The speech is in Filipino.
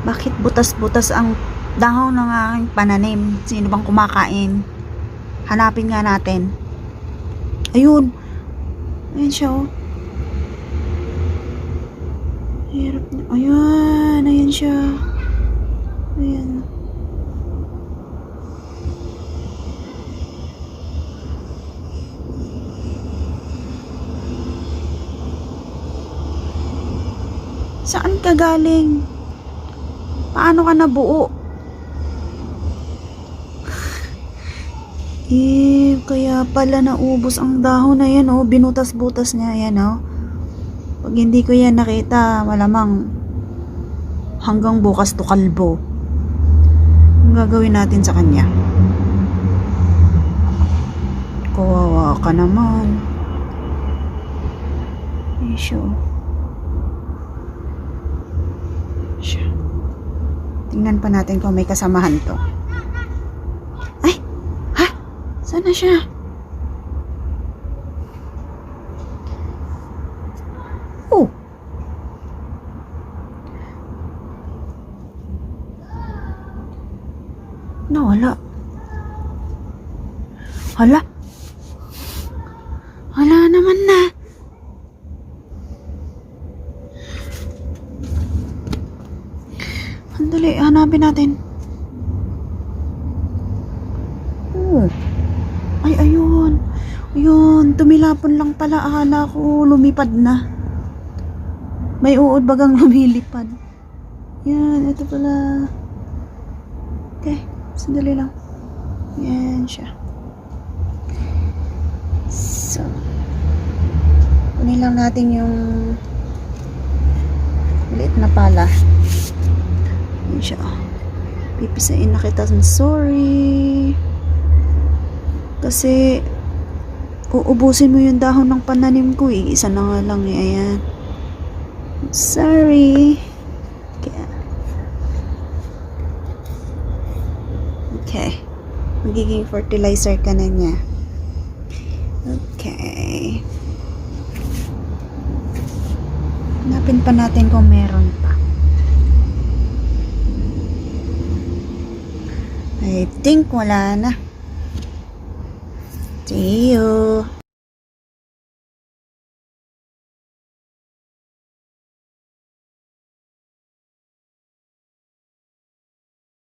Bakit butas-butas ang dahon ng aking pananim? Sino bang kumakain? Hanapin nga natin. Ayun. Ayan siya, oh. Hirap na. Ayan. Ayan siya. Ayan. Saan ka galing? Paano ka nabuo? Kaya pala naubos ang dahon na yan, oh. Binutas-butas niya yan, oh. Pag hindi ko yan nakita, malamang hanggang bukas to kalbo. Ang gagawin natin sa kanya? Kawawa ka naman. Isyo. Tingnan pa natin kung may kasamahan to. Ay! Ha? Saan na siya? Oh! Nawala. Hala! Hala naman na! Andali, hanapin natin. Oh. Ay, ayun. Ayun, tumilapon lang pala. Akala ko lumipad na. May uod bagang lumilipad. Yan, ito pala. Okay, sandali lang. Yan siya. So, kunin lang natin yung maliit na pala. Yan siya. Pipisain na kita. I'm sorry. Kasi uubusin mo yung dahon ng pananim ko, eh. Isa na nga lang, eh. Ayan. I'm sorry. Kaya. Okay. Magiging fertilizer ka na niya. Okay. Hanapin pa natin kung meron pa. I think wala na. See you.